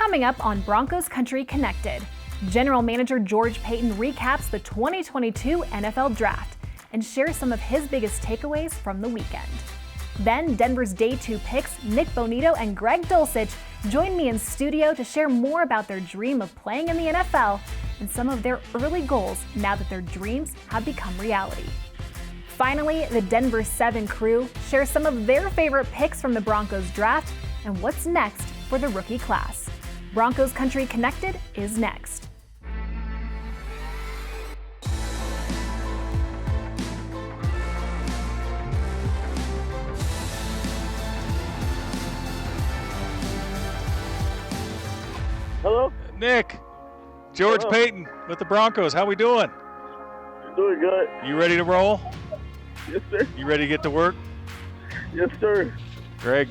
Coming up on Broncos Country Connected, General Manager George Paton recaps the 2022 NFL Draft and shares some of his biggest takeaways from the weekend. Then Denver's Day 2 picks, Nik Bonitto and Greg Dulcich, join me in studio to share more about their dream of playing in the NFL and some of their early goals now that their dreams have become reality. Finally, the Denver 7 crew shares some of their favorite picks from the Broncos draft and what's next for the rookie class. Broncos Country Connected is next. Hello? Nick, George Hello. Paton with the Broncos. How we doing? Doing good. You ready to roll? Yes, sir. You ready to get to work? Yes, sir. Greg,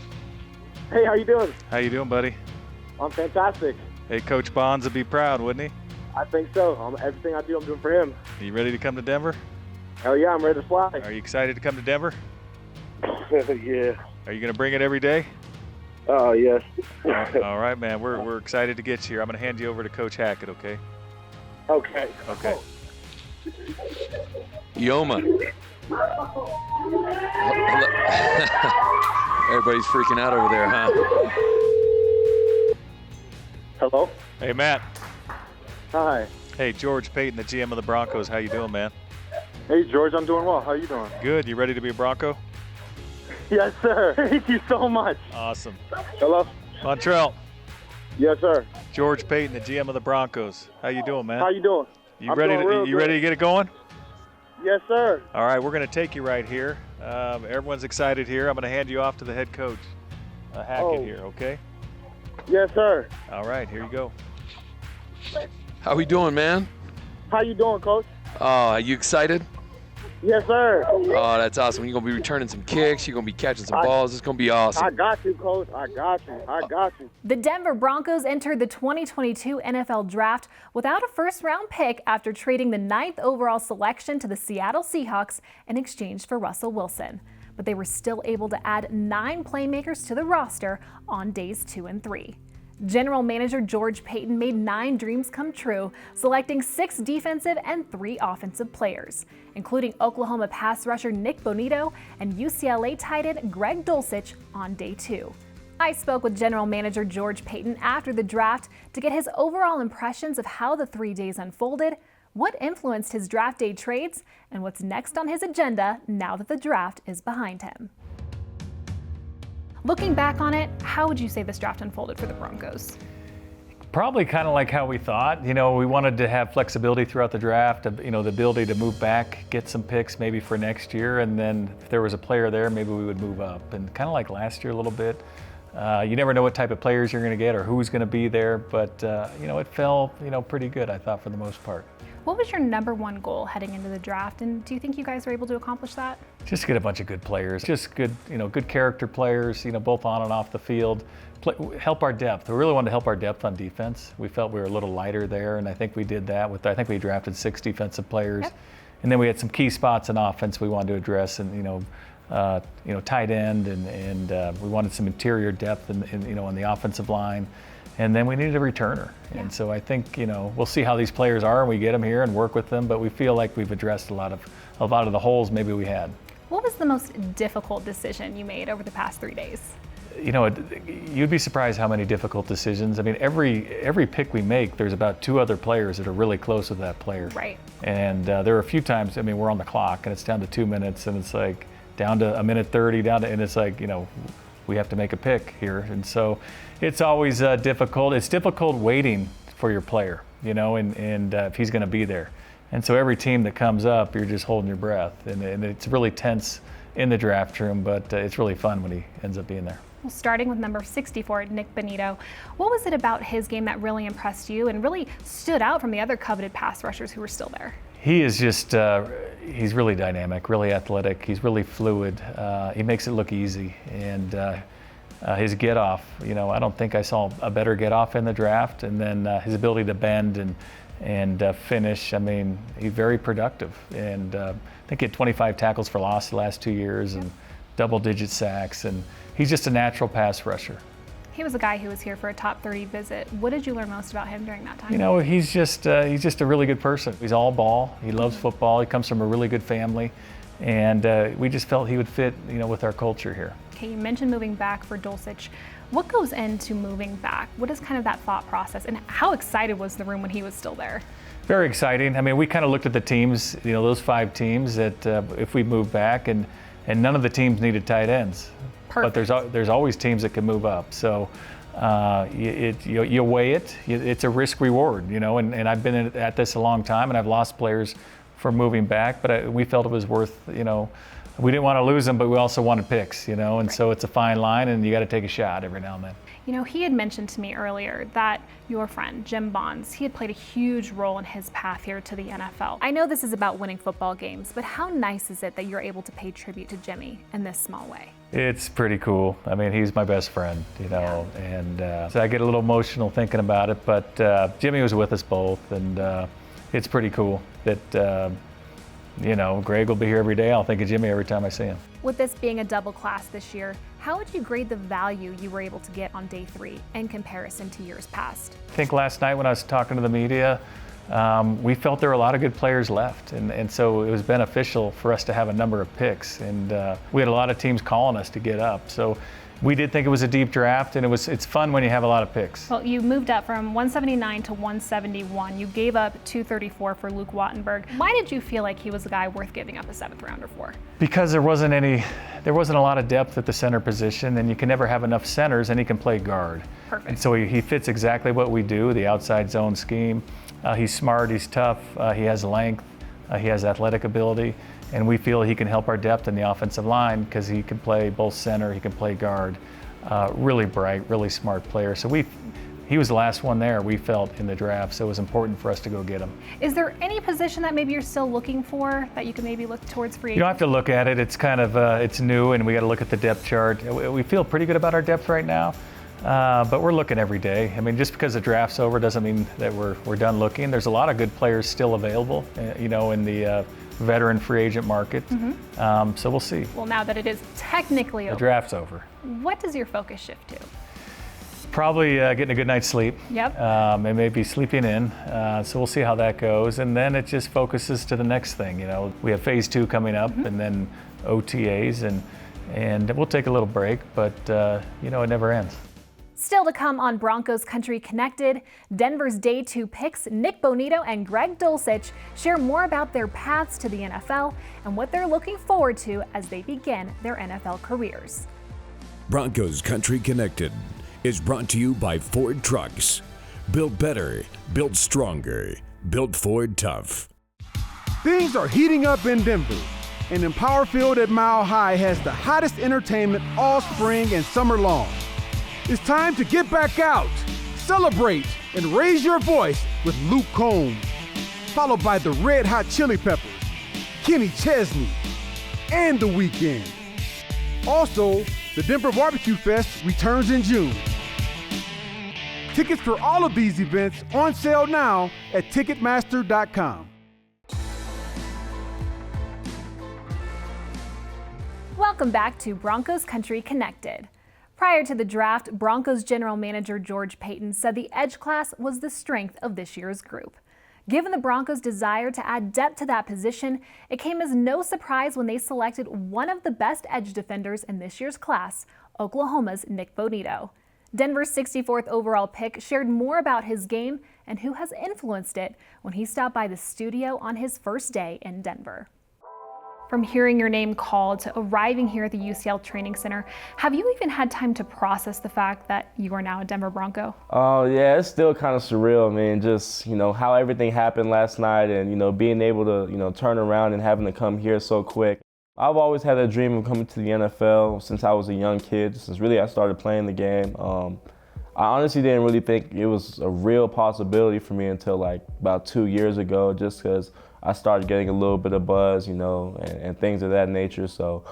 Hey, how you doing? how you doing, buddy? I'm fantastic. Hey, Coach Bonds would be proud, wouldn't he? I think so. Everything I do, I'm doing for him. You ready to come to Denver? Hell yeah, I'm ready to fly. Are you excited to come to Denver? Yeah. Are you going to bring it every day? Oh, yes. All right, man. We're excited to get you here. I'm going to hand you over to Coach Hackett, okay? Okay. Okay. Yoma. Everybody's freaking out over there, huh? Hello? Hey, Matt. Hi. Hey, George Paton, the GM of the Broncos. How you doing, man? Hey, George, I'm doing well. How you doing? Good. You ready to be a Bronco? Yes, sir. Thank you so much. Awesome. Hello? Montrell, Yes, sir. George Paton, the GM of the Broncos. How you doing, man? How you doing? You I'm ready? doing real You ready to good. get it going? Yes, sir. All right, we're going to take you right here. Everyone's excited here. I'm going to hand you off to the head coach, Hackett Oh. here, okay? Yes, sir. All right, here you go. How we doing, man? How you doing, Coach? Oh, are you excited? Yes, sir. Oh, that's awesome. You're going to be returning some kicks. You're going to be catching some balls. It's going to be I awesome. got you, Coach. I got you. The Denver Broncos entered the 2022 NFL Draft without a first-round pick after trading the 9th overall selection to the Seattle Seahawks in exchange for Russell Wilson. But they were still able to add 9 playmakers to the roster on days 2 and 3. General Manager George Paton made 9 dreams come true, selecting 6 defensive and 3 offensive players, including Oklahoma pass rusher Nik Bonitto and UCLA tight end Greg Dulcich on day 2. I spoke with General Manager George Paton after the draft to get his overall impressions of how the 3 days unfolded, what influenced his draft day trades, and what's next on his agenda now that the draft is behind him. Looking back on it, how would you say this draft unfolded for the Broncos? Probably kind of like how we thought. You know, we wanted to have flexibility throughout the draft, you know, the ability to move back, get some picks maybe for next year, and then if there was a player there, maybe we would move up. And kind of like last year a little bit. You never know what type of players you're going to get or who's going to be there, but, you know, it fell, you know, pretty good, I thought, for the most part. What was your #1 goal heading into the draft, and do you think you guys were able to accomplish that? Just get a bunch of good players, just good, you know, good character players, you know, both on and off the field. Help our depth. We really wanted to help our depth on defense. We felt we were a little lighter there, and I think we did that I think we drafted 6 defensive players. Yep. And then we had some key spots in offense we wanted to address, and, you know, tight end, and we wanted some interior depth in you know, on the offensive line. And then we needed a returner. Yeah. And so I think, you know, we'll see how these players are and we get them here and work with them, but we feel like we've addressed a lot of the holes maybe we had. What was the most difficult decision you made over the past 3 days? You know, you'd be surprised how many difficult decisions. I mean, every pick we make, there's about 2 other players that are really close with that player. Right. And there are a few times, I mean, we're on the clock and it's down to 2 minutes and it's like down to 1:30, and it's like, you know, we have to make a pick here. And so it's always difficult. It's difficult waiting for your player, you know, and if he's going to be there. And so every team that comes up, you're just holding your breath. And it's really tense in the draft room, but it's really fun when he ends up being there. Well, starting with number 64, Nik Bonitto, what was it about his game that really impressed you and really stood out from the other coveted pass rushers who were still there? He is just, he's really dynamic, really athletic. He's really fluid. He makes it look easy. And his get off, you know, I don't think I saw a better get off in the draft. And then his ability to bend and finish, I mean, he's very productive. And I think he had 25 tackles for loss the last 2 years and double-digit sacks. And he's just a natural pass rusher. He was a guy who was here for a top 30 visit. What did you learn most about him during that time? You know, he's just a really good person. He's all ball. He loves football. He comes from a really good family. And we just felt he would fit, you know, with our culture here. Okay, you mentioned moving back for Dulcich. What goes into moving back? What is kind of that thought process? And how excited was the room when he was still there? Very exciting. I mean, we kind of looked at the teams, you know, those 5 teams that if we moved back, and none of the teams needed tight ends. Perfect. But there's always teams that can move up. So you weigh it. It's a risk reward, you know. And I've been at this a long time, and I've lost players for moving back. But we felt it was worth, you know. We didn't want to lose them, but we also wanted picks, you know. And so it's a fine line, and you got to take a shot every now and then. You know, he had mentioned to me earlier that your friend, Jim Bonds, he had played a huge role in his path here to the NFL. I know this is about winning football games, but how nice is it that you're able to pay tribute to Jimmy in this small way? It's pretty cool. I mean, he's my best friend, you know, and so I get a little emotional thinking about it, but Jimmy was with us both, and it's pretty cool that, you know, Greg will be here every day. I'll think of Jimmy every time I see him. With this being a double class this year, how would you grade the value you were able to get on day 3 in comparison to years past? I think last night when I was talking to the media, we felt there were a lot of good players left, and so it was beneficial for us to have a number of picks, and we had a lot of teams calling us to get up. So we did think it was a deep draft, and it's fun when you have a lot of picks. Well, you moved up from 179 to 171. You gave up 234 for Luke Wattenberg. Why did you feel like he was a guy worth giving up a 7th rounder for? Because there wasn't a lot of depth at the center position, and you can never have enough centers, and he can play guard. Perfect. And so he fits exactly what we do, the outside zone scheme. He's smart, he's tough, he has length, he has athletic ability. And we feel he can help our depth in the offensive line because he can play both center, he can play guard. Really bright, really smart player. So he was the last one there, we felt, in the draft, so it was important for us to go get him. Is there any position that maybe you're still looking for that you can maybe look towards free agency? You don't have to look at it. It's kind of, it's new, and we got to look at the depth chart. We feel pretty good about our depth right now, but we're looking every day. I mean, just because the draft's over doesn't mean that we're done looking. There's a lot of good players still available, you know, in the veteran free agent market. So we'll see. Well, now that it is technically over, the draft's over, what does your focus shift to? Probably getting a good night's sleep. Yep. And maybe sleeping in. So we'll see how that goes. And then it just focuses to the next thing. You know, we have phase 2 coming up, and then OTAs, and we'll take a little break, but you know, it never ends. Still to come on Broncos Country Connected, Denver's Day 2 picks Nik Bonitto and Greg Dulcich share more about their paths to the NFL and what they're looking forward to as they begin their NFL careers. Broncos Country Connected is brought to you by Ford Trucks. Built better, built stronger, built Ford tough. Things are heating up in Denver, and Empower Field at Mile High has the hottest entertainment all spring and summer long. It's time to get back out, celebrate, and raise your voice with Luke Combs, followed by the Red Hot Chili Peppers, Kenny Chesney, and The Weeknd. Also, the Denver Barbecue Fest returns in June. Tickets for all of these events on sale now at Ticketmaster.com. Welcome back to Broncos Country Connected. Prior to the draft, Broncos General Manager George Paton said the edge class was the strength of this year's group. Given the Broncos' desire to add depth to that position, it came as no surprise when they selected one of the best edge defenders in this year's class, Oklahoma's Nik Bonitto. Denver's 64th overall pick shared more about his game and who has influenced it when he stopped by the studio on his first day in Denver. From hearing your name called to arriving here at the UCL Training Center, have you even had time to process the fact that you are now a Denver Bronco? Oh, yeah, it's still kind of surreal, man. Just, you know, how everything happened last night and, you know, being able to, you know, turn around and having to come here so quick. I've always had a dream of coming to the NFL since I was a young kid, since really I started playing the game. I honestly didn't really think it was a real possibility for me until like about 2 years ago, just because I started getting a little bit of buzz, you know, and things of that nature. So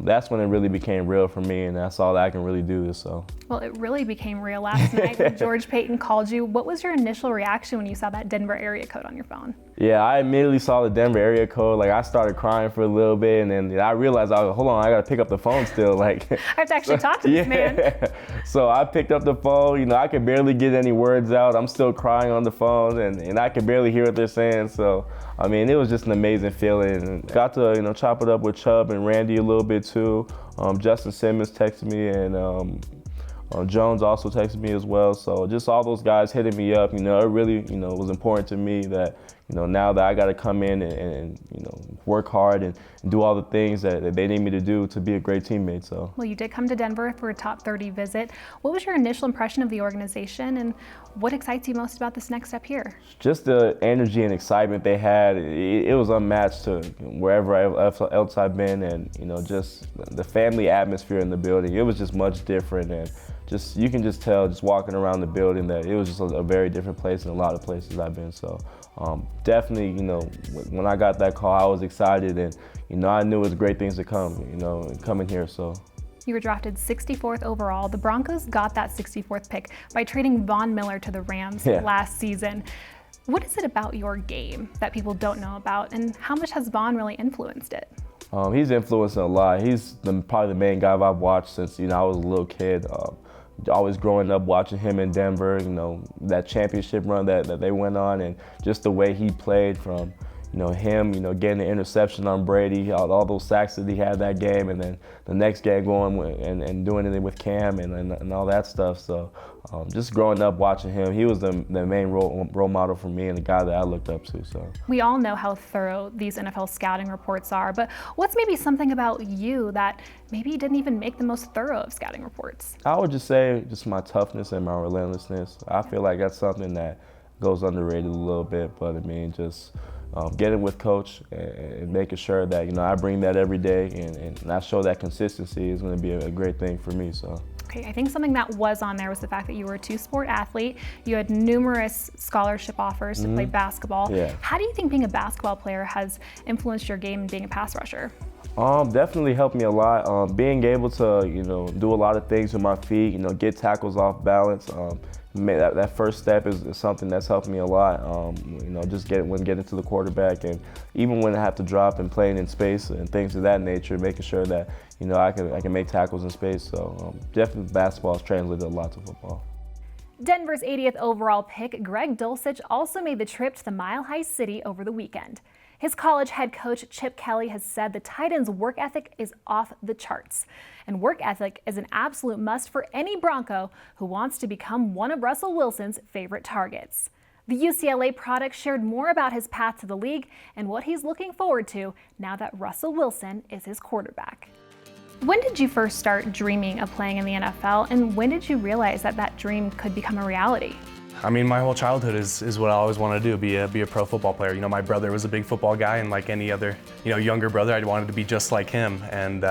that's when it really became real for me, and that's all that I can really do. So. Well, it really became real last night when George Paton called you. What was your initial reaction when you saw that Denver area code on your phone? Yeah, I immediately saw the Denver area code. Like, I started crying for a little bit, and then I realized, hold on, I gotta pick up the phone still. Like, I have to actually talk to this man. So I picked up the phone. You know, I could barely get any words out. I'm still crying on the phone, and I could barely hear what they're saying. So, I mean, it was just an amazing feeling. And got to, you know, chop it up with Chubb and Randy a little bit too. Justin Simmons texted me, and Jones also texted me as well. So just all those guys hitting me up, you know, it really, you know, was important to me that, you know, now that I got to come in and, you know, work hard and do all the things that they need me to do to be a great teammate. So. Well, you did come to Denver for a top 30 visit. What was your initial impression of the organization, and what excites you most about this next step here? Just the energy and excitement they had. It was unmatched to wherever else I've been, and, you know, just the family atmosphere in the building. It was just much different, and just, you can just tell just walking around the building that it was just a very different place than a lot of places I've been. So definitely, you know, when I got that call, I was excited, and, you know, I knew it was great things to come, you know, coming here. So. You were drafted 64th overall. The Broncos got that 64th pick by trading Von Miller to the Rams last season. What is it about your game that people don't know about, and how much has Von really influenced it? He's influenced a lot. He's probably the main guy I've watched since, you know, I was a little kid. Always growing up watching him in Denver, you know, that championship run that they went on, and just the way he played, from, you know, him, you know, getting the interception on Brady, all those sacks that he had that game, and then the next game going and doing it with Cam and all that stuff. So just growing up watching him, he was the main role model for me and the guy that I looked up to. So we all know how thorough these NFL scouting reports are, but what's maybe something about you that maybe didn't even make the most thorough of scouting reports? I would just say just my toughness and my relentlessness. I feel like that's something that goes underrated a little bit, but I mean, just getting with coach and making sure that, you know, I bring that every day, and I show that consistency is going to be a great thing for me. So. Okay, I think something that was on there was the fact that you were a two-sport athlete. You had numerous scholarship offers to play basketball. Yeah. How do you think being a basketball player has influenced your game and being a pass rusher? Definitely helped me a lot. Being able to, you know, do a lot of things with my feet, you know, get tackles off balance. That first step is something that's helped me a lot. You know, just getting to the quarterback, and even when I have to drop and playing in space and things of that nature, making sure that, you know, I can make tackles in space. So definitely basketball has translated a lot to football. Denver's 80th overall pick, Greg Dulcich, also made the trip to the Mile High City over the weekend. His college head coach, Chip Kelly, has said the tight end's work ethic is off the charts. And work ethic is an absolute must for any Bronco who wants to become one of Russell Wilson's favorite targets. The UCLA product shared more about his path to the league and what he's looking forward to now that Russell Wilson is his quarterback. When did you first start dreaming of playing in the NFL, and when did you realize that that dream could become a reality? I mean, my whole childhood is what I always wanted to do, be a pro football player. You know, my brother was a big football guy, and like any other, you know, younger brother, I wanted to be just like him. And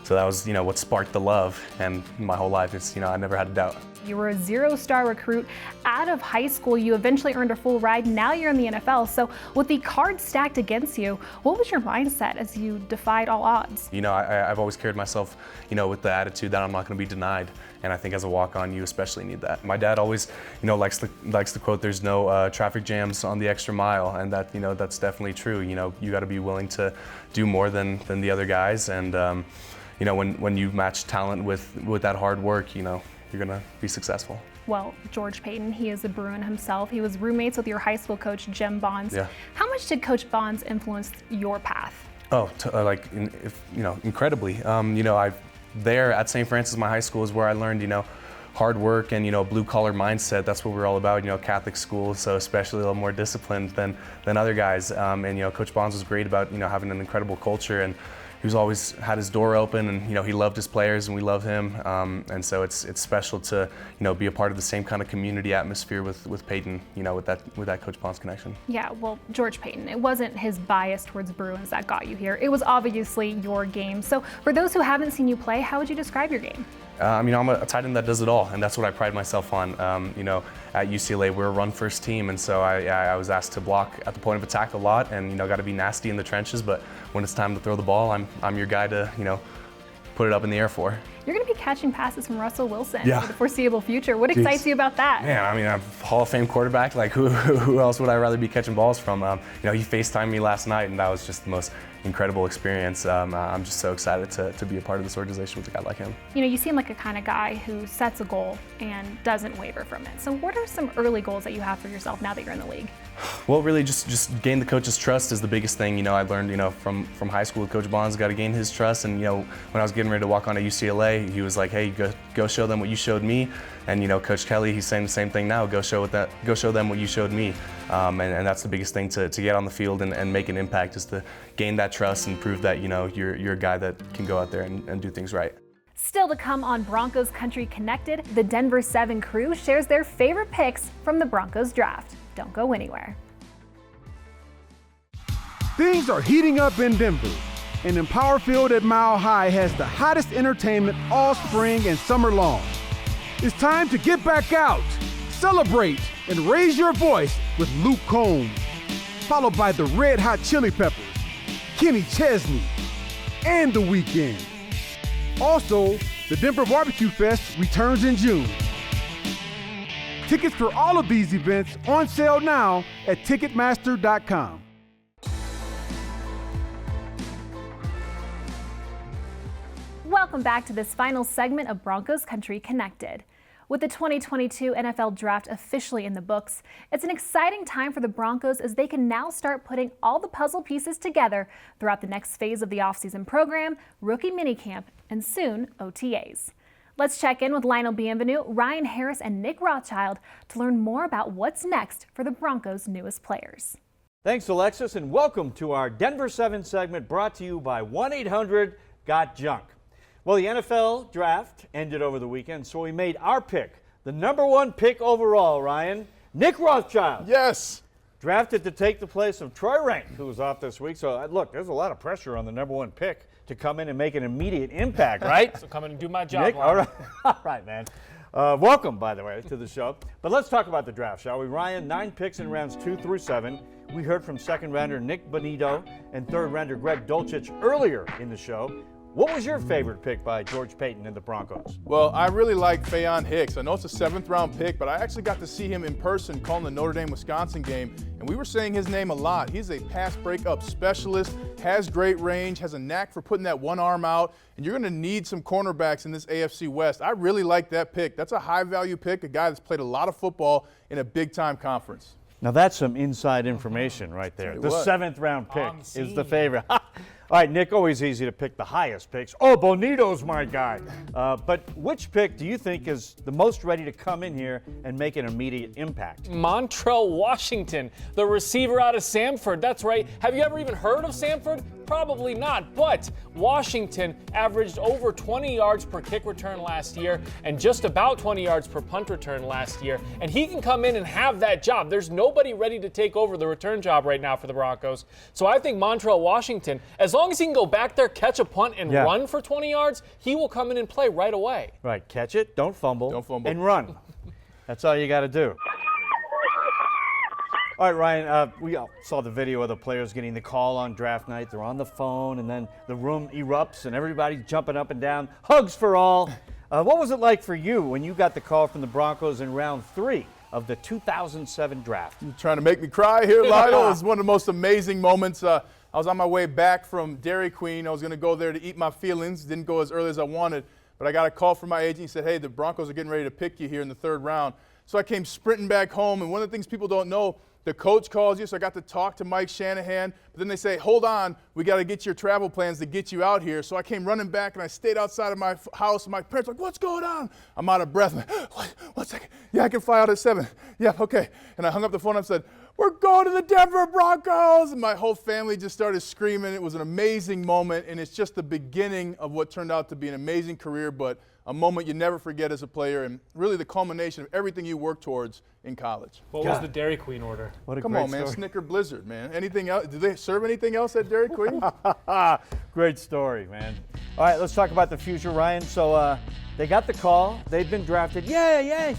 so that was, you know, what sparked the love. And my whole life, it's, you know, I never had a doubt. You were a zero-star recruit out of high school. You eventually earned a full ride. Now you're in the NFL. So with the cards stacked against you, what was your mindset as you defied all odds? You know, I've always carried myself, you know, with the attitude that I'm not going to be denied. And I think as a walk-on, you especially need that. My dad always, you know, likes to quote, "There's no traffic jams on the extra mile," and that, you know, that's definitely true. You know, you got to be willing to do more than the other guys, and you know, when you match talent with that hard work, you know, you're gonna be successful. Well, George Paton, he is a Bruin himself. He was roommates with your high school coach, Jim Bonds. Yeah. How much did Coach Bonds influence your path? Oh, you know, incredibly. You know, there at St. Francis, my high school, is where I learned, you know, hard work and, you know, blue collar mindset. That's what we're all about, you know, Catholic school, so especially a little more disciplined than other guys. And, you know, Coach Bonds was great about, you know, having an incredible culture, and he was always had his door open, and, you know, he loved his players and we love him. And so it's special to, you know, be a part of the same kind of community atmosphere with Paton, you know, with that Coach Bonds connection. Yeah, well, George Paton, it wasn't his bias towards Bruins that got you here. It was obviously your game. So for those who haven't seen you play, how would you describe your game? You know, I'm a tight end that does it all, and that's what I pride myself on. You know, at UCLA, we're a run-first team, and so I was asked to block at the point of attack a lot, and, you know, got to be nasty in the trenches. But when it's time to throw the ball, I'm your guy to, you know, put it up in the air for. You're going to be catching passes from Russell Wilson for the foreseeable future. What excites you about that? Man, I mean, Hall of Fame quarterback. Like who else would I rather be catching balls from? You know, he FaceTimed me last night, and that was just the most incredible experience. I'm just so excited to be a part of this organization with a guy like him. You know, you seem like a kind of guy who sets a goal and doesn't waver from it. So what are some early goals that you have for yourself now that you're in the league? Well, really just gain the coach's trust is the biggest thing. You know, I learned, you know, from high school with Coach Bonds, got to gain his trust. And, you know, when I was getting ready to walk on to UCLA, he was like, hey, go show them what you showed me. And, you know, Coach Kelly, he's saying the same thing now. Go show them what you showed me. And that's the biggest thing to get on the field and make an impact, is to gain that trust and prove that, you know, you're a guy that can go out there and do things right. Still to come on Broncos Country Connected, the Denver 7 crew shares their favorite picks from the Broncos draft. Don't go anywhere. Things are heating up in Denver, and Empower Field at Mile High has the hottest entertainment all spring and summer long. It's time to get back out, celebrate, and raise your voice with Luke Combs, followed by the Red Hot Chili Peppers, Kenny Chesney, and The Weeknd. Also, the Denver Barbecue Fest returns in June. Tickets for all of these events on sale now at Ticketmaster.com. Welcome back to this final segment of Broncos Country Connected. With the 2022 NFL Draft officially in the books, it's an exciting time for the Broncos as they can now start putting all the puzzle pieces together throughout the next phase of the offseason program, rookie minicamp, and soon OTAs. Let's check in with Lionel Bienvenu, Ryan Harris, and Nick Rothschild to learn more about what's next for the Broncos' newest players. Thanks, Alexis, and welcome to our Denver 7 segment brought to you by 1-800-GOT-JUNK. Well, the NFL draft ended over the weekend, so we made our pick, the #1 pick overall, Ryan, Nick Rothschild. Yes. Drafted to take the place of Troy Rank, who was off this week. So, look, there's a lot of pressure on the #1 pick to come in and make an immediate impact, right? So come in and do my job. Nick, all right, man. Welcome, by the way, to the show. But let's talk about the draft, shall we? Ryan, 9 picks in rounds 2 through 7. We heard from second rounder Nik Bonitto and third rounder Greg Dulcich earlier in the show. What was your favorite pick by George Paton and the Broncos? Well, I really like Faion Hicks. I know it's a 7th-round pick, but I actually got to see him in person calling the Notre Dame-Wisconsin game, and we were saying his name a lot. He's a pass breakup specialist, has great range, has a knack for putting that one arm out, and you're going to need some cornerbacks in this AFC West. I really like that pick. That's a high-value pick, a guy that's played a lot of football in a big-time conference. Now that's some inside information right there. The 7th-round pick is the favorite. All right, Nick, always easy to pick the highest picks. Oh, Bonito's my guy. But which pick do you think is the most ready to come in here and make an immediate impact? Montrell Washington, the receiver out of Samford. That's right. Have you ever even heard of Samford? Probably not, but Washington averaged over 20 yards per kick return last year and just about 20 yards per punt return last year. And he can come in and have that job. There's nobody ready to take over the return job right now for the Broncos. So I think Montrell Washington, as long as he can go back there, catch a punt, and run for 20 yards, he will come in and play right away. Right, catch it, don't fumble, and run. That's all you got to do. All right, Ryan, we all saw the video of the players getting the call on draft night. They're on the phone, and then the room erupts, and everybody's jumping up and down. Hugs for all. What was it like for you when you got the call from the Broncos in round 3 of the 2007 draft? You're trying to make me cry here, Lionel. It was one of the most amazing moments. I was on my way back from Dairy Queen. I was going to go there to eat my feelings. Didn't go as early as I wanted, but I got a call from my agent. He said, hey, the Broncos are getting ready to pick you here in the 3rd round. So I came sprinting back home, and one of the things people don't know, the coach calls you, so I got to talk to Mike Shanahan. But then they say, hold on, we got to get your travel plans to get you out here. So I came running back, and I stayed outside of my house. And my parents were like, what's going on? I'm out of breath. I'm like, one second. Yeah, I can fly out at 7. Yeah, okay. And I hung up the phone and said, we're going to the Denver Broncos. And my whole family just started screaming. It was an amazing moment, and it's just the beginning of what turned out to be an amazing career, but a moment you never forget as a player, and really the culmination of everything you work towards in college. What was the Dairy Queen order? What a Come great on, man, story. Snicker Blizzard, man. Anything else? Did they serve anything else at Dairy Queen? Great story, man. All right, let's talk about the future, Ryan. So they got the call. They've been drafted. Yay.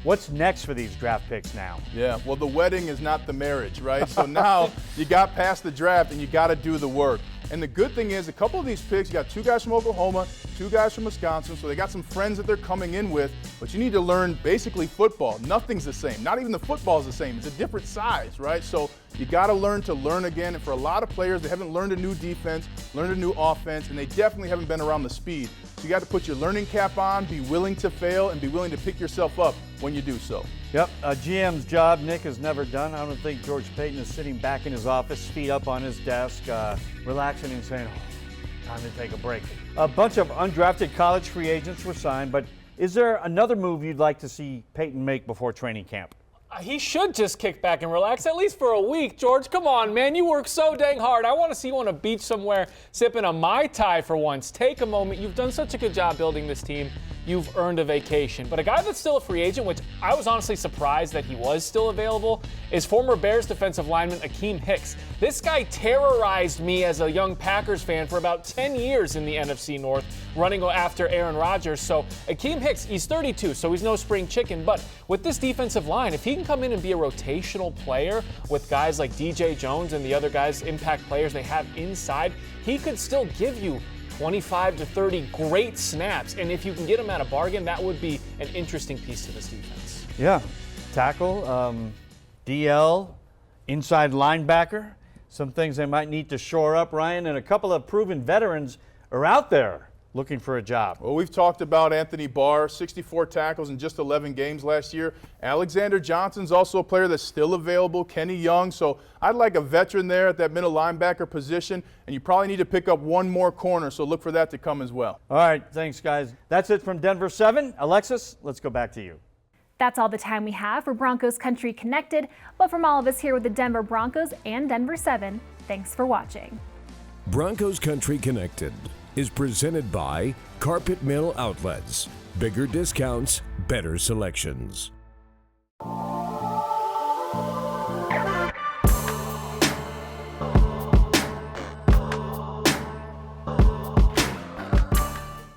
What's next for these draft picks now? Yeah, well, the wedding is not the marriage, right? So now you got past the draft, and you got to do the work. And the good thing is, a couple of these picks, you got 2 guys from Oklahoma, 2 guys from Wisconsin, so they got some friends that they're coming in with, but you need to learn basically football. Nothing's the same. Not even the football is the same. It's a different size, right? So you got to learn again. And for a lot of players, they haven't learned a new defense, learned a new offense, and they definitely haven't been around the speed. So you got to put your learning cap on, be willing to fail, and be willing to pick yourself up when you do so. Yep, a GM's job Nick has never done. I don't think George Paton is sitting back in his office, feet up on his desk, relaxing and saying, oh, time to take a break. A bunch of undrafted college free agents were signed, but is there another move you'd like to see Paton make before training camp? He should just kick back and relax, at least for a week. George, come on, man. You work so dang hard. I want to see you on a beach somewhere sipping a Mai Tai for once. Take a moment. You've done such a good job building this team. You've earned a vacation. But a guy that's still a free agent, which I was honestly surprised that he was still available, is former Bears defensive lineman Akiem Hicks. This guy terrorized me as a young Packers fan for about 10 years in the NFC North, running after Aaron Rodgers. So Akiem Hicks, he's 32, so he's no spring chicken. But with this defensive line, if he can come in and be a rotational player with guys like DJ Jones and the other guys, impact players they have inside, he could still give you 25 to 30 great snaps. And if you can get him at a bargain, that would be an interesting piece to this defense. Yeah, tackle, DL, inside linebacker, some things they might need to shore up, Ryan, and a couple of proven veterans are out there looking for a job. Well, we've talked about Anthony Barr, 64 tackles in just 11 games last year. Alexander Johnson's also a player that's still available. Kenny Young. So I'd like a veteran there at that middle linebacker position, and you probably need to pick up one more corner, so look for that to come as well. All right, thanks, guys. That's it from Denver 7. Alexis, let's go back to you. That's all the time we have for Broncos Country Connected, but from all of us here with the Denver Broncos and Denver 7, thanks for watching. Broncos Country Connected is presented by Carpet Mill Outlets. Bigger discounts, better selections.